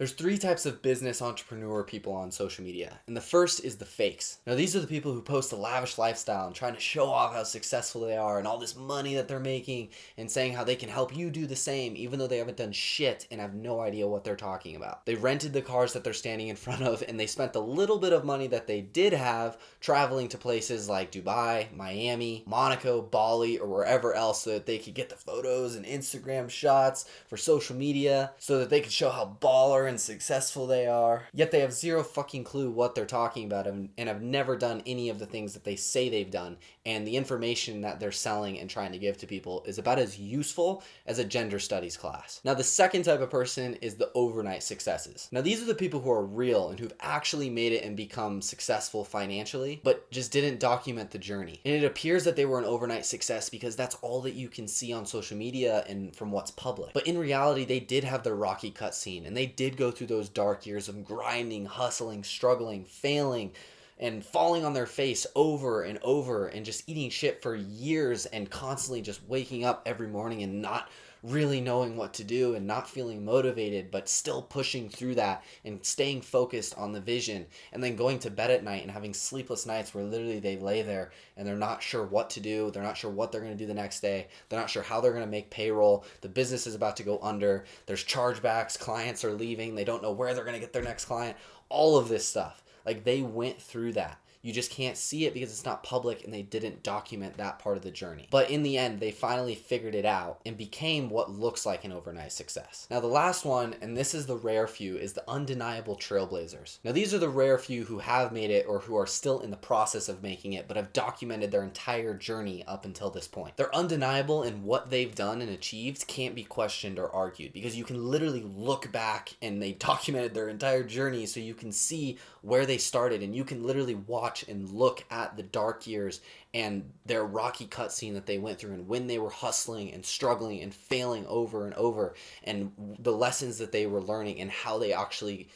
There's three types of business entrepreneur people on social media, and the first is the fakes. Now, these are the people who post a lavish lifestyle and trying to show off how successful they are and all this money that they're making and saying how they can help you do the same, even though they haven't done shit and have no idea what they're talking about. They rented the cars that they're standing in front of, and they spent the little bit of money that they did have traveling to places like Dubai, Miami, Monaco, Bali, or wherever else so that they could get the photos and Instagram shots for social media so that they could show how baller and successful they are. Yet they have zero fucking clue what they're talking about and have never done any of the things that they say they've done. And the information that they're selling and trying to give to people is about as useful as a gender studies class. Now, the second type of person is the overnight successes. Now, these are the people who are real and who've actually made it and become successful financially, but just didn't document the journey. And it appears that they were an overnight success because that's all that you can see on social media and from what's public. But in reality, they did have their rocky cutscene, and they did go through those dark years of grinding, hustling, struggling, failing, and falling on their face over and over and just eating shit for years and constantly just waking up every morning and not really knowing what to do and not feeling motivated, but still pushing through that and staying focused on the vision, and then going to bed at night and having sleepless nights where literally they lay there and they're not sure what to do. They're not sure what they're going to do the next day. They're not sure how they're going to make payroll. The business is about to go under. There's chargebacks. Clients are leaving. They don't know where they're going to get their next client. All of this stuff. Like, they went through that. You just can't see it because it's not public and they didn't document that part of the journey. But in the end, they finally figured it out and became what looks like an overnight success. Now, the last one, and this is the rare few, is the undeniable trailblazers. Now, these are the rare few who have made it or who are still in the process of making it, but have documented their entire journey up until this point. They're undeniable, and what they've done and achieved can't be questioned or argued because you can literally look back and they documented their entire journey so you can see where they started, and you can literally watch and look at the dark years and their rocky cutscene that they went through and when they were hustling and struggling and failing over and over, and the lessons that they were learning and how they actually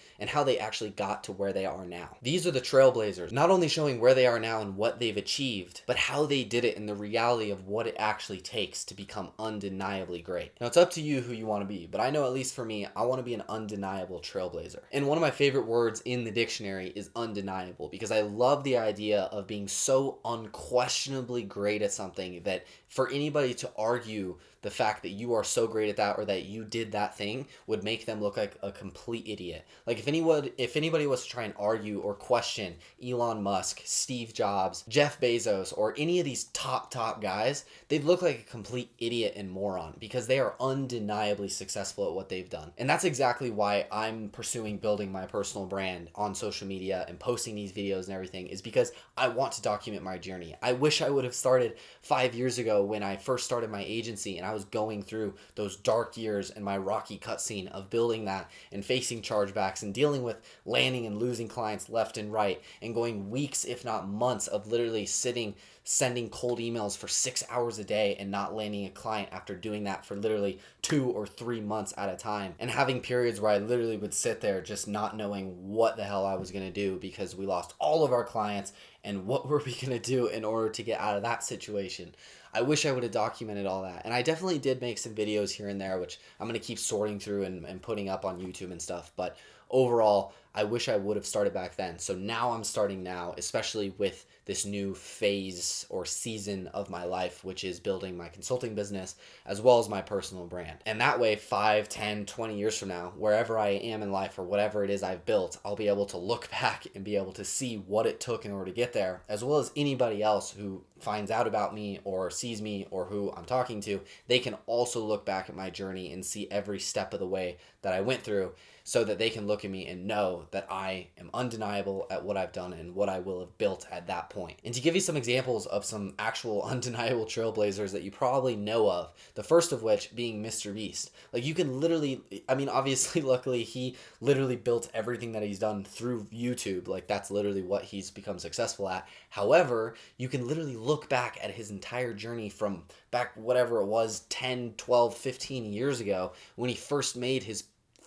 got to where they are now. These are the trailblazers, not only showing where they are now and what they've achieved, but how they did it and the reality of what it actually takes to become undeniably great. Now, it's up to you who you want to be, but I know, at least for me, I want to be an undeniable trailblazer. And one of my favorite words in the dictionary is undeniable, because I love the idea of being so unquestionably great at something that for anybody to argue the fact that you are so great at that or that you did that thing would make them look like a complete idiot. Like, if anybody was to try and argue or question Elon Musk, Steve Jobs, Jeff Bezos, or any of these top guys, they'd look like a complete idiot and moron because they are undeniably successful at what they've done. And that's exactly why I'm pursuing building my personal brand on social media and posting these videos and everything, is because I want to document my journey. I wish I would have started 5 years ago when I first started my agency and I was going through those dark years and my rocky cutscene of building that and facing chargebacks and dealing with landing and losing clients left and right and going weeks, if not months, of literally sending cold emails for 6 hours a day and not landing a client after doing that for literally 2 or 3 months at a time, and having periods where I literally would sit there just not knowing what the hell I was going to do because we lost all of our clients, and what were we going to do in order to get out of that situation. I wish I would have documented all that. And I definitely did make some videos here and there, which I'm going to keep sorting through and putting up on YouTube and stuff. But overall, I wish I would have started back then. So now I'm starting now, especially with this new phase or season of my life, which is building my consulting business as well as my personal brand. And that way, 5, 10, 20 years from now, wherever I am in life or whatever it is I've built, I'll be able to look back and be able to see what it took in order to get there, as well as anybody else who finds out about me or sees me or who I'm talking to. They can also look back at my journey and see every step of the way that I went through, so that they can look at me and know that I am undeniable at what I've done and what I will have built at that point. And to give you some examples of some actual undeniable trailblazers that you probably know of, the first of which being Mr. Beast. Like, you can literally, obviously, luckily, he literally built everything that he's done through YouTube. Like, that's literally what he's become successful at. However, you can literally look back at his entire journey from back whatever it was, 10, 12, 15 years ago, when he first made his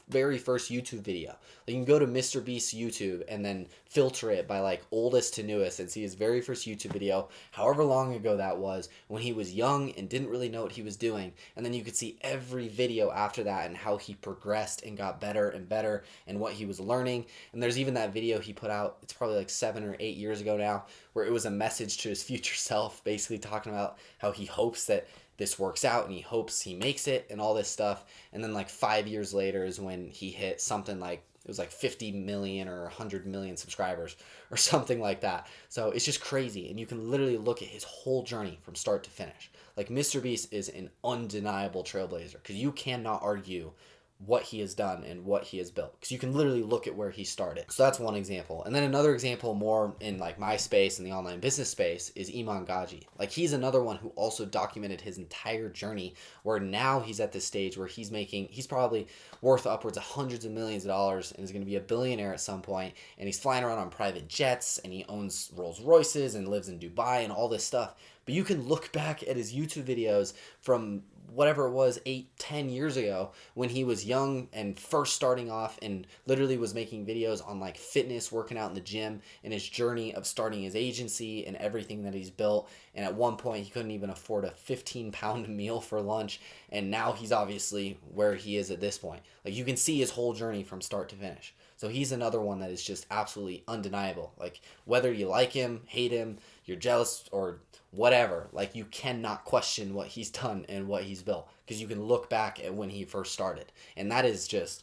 very first YouTube video. Like, you can go to Mr. Beast's YouTube and then filter it by like oldest to newest and see his very first YouTube video, however long ago that was, when he was young and didn't really know what he was doing. And then you could see every video after that and how he progressed and got better and better and what he was learning. And there's even that video he put out, it's probably like 7 or 8 years ago now, where it was a message to his future self, basically talking about how he hopes that this works out and he hopes he makes it and all this stuff. And then like 5 years later is when he hit something like, it was like 50 million or 100 million subscribers or something like that. So it's just crazy. And you can literally look at his whole journey from start to finish. Like, Mr. Beast is an undeniable trailblazer, because you cannot argue what he has done and what he has built, because you can literally look at where he started. So that's one example. And then another example, more in like my space and the online business space, is Iman Gadzhi. Like, he's another one who also documented his entire journey, where now he's at this stage where he's probably worth upwards of hundreds of millions of dollars and is going to be a billionaire at some point. And he's flying around on private jets and he owns Rolls Royces and lives in Dubai and all this stuff. But you can look back at his YouTube videos from whatever it was, 8-10 years ago, when he was young and first starting off and literally was making videos on like fitness, working out in the gym, and his journey of starting his agency and everything that he's built. And at one point he couldn't even afford a 15-pound meal for lunch, and now he's obviously where he is at this point. Like, you can see his whole journey from start to finish. So he's another one that is just absolutely undeniable. Like, whether you like him, hate him, you're jealous, or whatever, like, you cannot question what he's done and what he's built, because you can look back at when he first started. And that is just,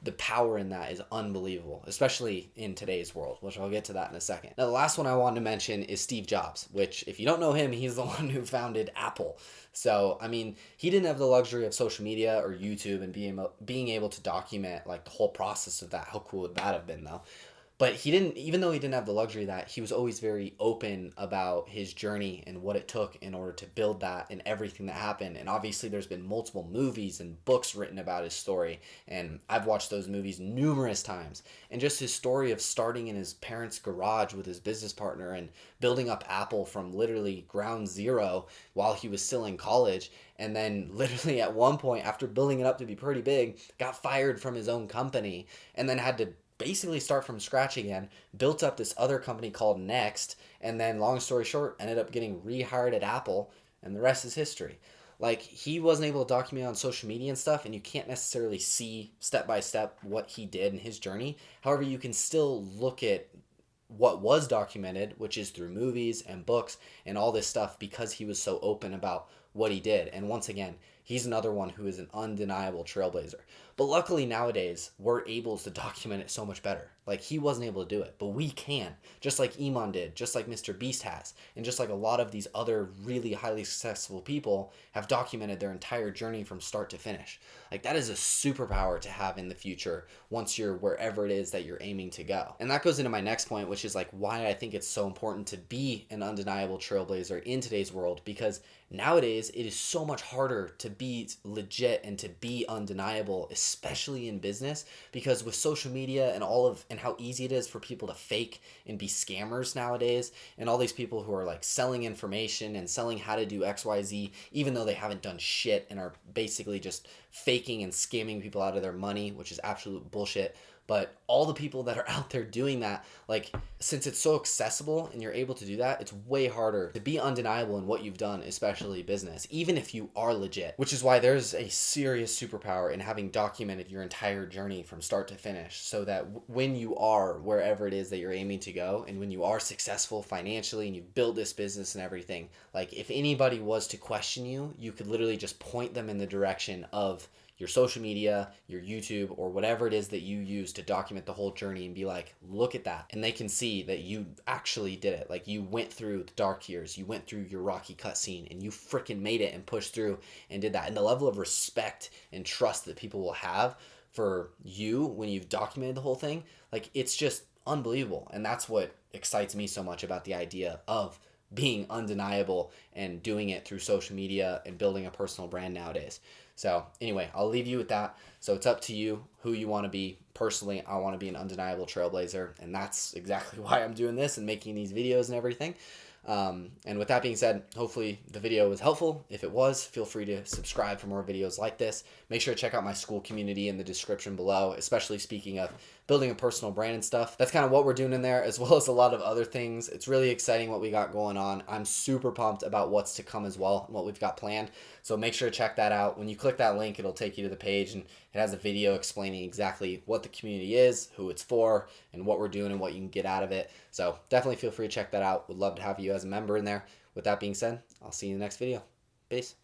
the power in that is unbelievable, especially in today's world, which I'll get to that in a second. Now, the last one I wanted to mention is Steve Jobs, which, if you don't know him, he's the one who founded Apple. So, I mean, he didn't have the luxury of social media or YouTube and being able to document like the whole process of that. How cool would that have been, though? But he didn't, even though he didn't have the luxury of that, he was always very open about his journey and what it took in order to build that and everything that happened. And obviously there's been multiple movies and books written about his story, and I've watched those movies numerous times. And just his story of starting in his parents' garage with his business partner and building up Apple from literally ground zero while he was still in college, and then literally at one point, after building it up to be pretty big, got fired from his own company and then had to basically start from scratch again, built up this other company called Next, and then, long story short, ended up getting rehired at Apple, and the rest is history. Like, he wasn't able to document on social media and stuff, and you can't necessarily see step by step what he did in his journey. However, you can still look at what was documented, which is through movies and books and all this stuff, because he was so open about what he did. And once again, he's another one who is an undeniable trailblazer. But luckily nowadays, we're able to document it so much better. Like, he wasn't able to do it, but we can. Just like Iman did, just like Mr. Beast has, and just like a lot of these other really highly successful people have documented their entire journey from start to finish. Like, that is a superpower to have in the future once you're wherever it is that you're aiming to go. And that goes into my next point, which is like why I think it's so important to be an undeniable trailblazer in today's world, because nowadays it is so much harder to be legit and to be undeniable, especially in business, because with social media and how easy it is for people to fake and be scammers nowadays, and all these people who are like selling information and selling how to do XYZ even though they haven't done shit and are basically just faking and scamming people out of their money, which is absolute bullshit. But all the people that are out there doing that, like, since it's so accessible and you're able to do that, it's way harder to be undeniable in what you've done, especially business, even if you are legit. Which is why there's a serious superpower in having documented your entire journey from start to finish, so that when you are wherever it is that you're aiming to go, and when you are successful financially and you've built this business and everything, like, if anybody was to question you, you could literally just point them in the direction of your social media, your YouTube, or whatever it is that you use to document the whole journey, and be like, look at that. And they can see that you actually did it. Like, you went through the dark years, you went through your rocky cutscene, and you freaking made it and pushed through and did that. And the level of respect and trust that people will have for you when you've documented the whole thing, like, it's just unbelievable. And that's what excites me so much about the idea of being undeniable and doing it through social media and building a personal brand nowadays. So anyway, I'll leave you with that. So it's up to you who you want to be. Personally, I want to be an undeniable trailblazer, and that's exactly why I'm doing this and making these videos and everything. And with that being said, hopefully the video was helpful. If it was, feel free to subscribe for more videos like this. Make sure to check out my Skool community in the description below, especially speaking of building a personal brand and stuff. That's kind of what we're doing in there, as well as a lot of other things. It's really exciting what we got going on. I'm super pumped about what's to come as well and what we've got planned. So make sure to check that out. When you click that link, it'll take you to the page, and it has a video explaining exactly what the community is, who it's for, and what we're doing and what you can get out of it. So definitely feel free to check that out. Would love to have you as a member in there. With that being said, I'll see you in the next video. Peace.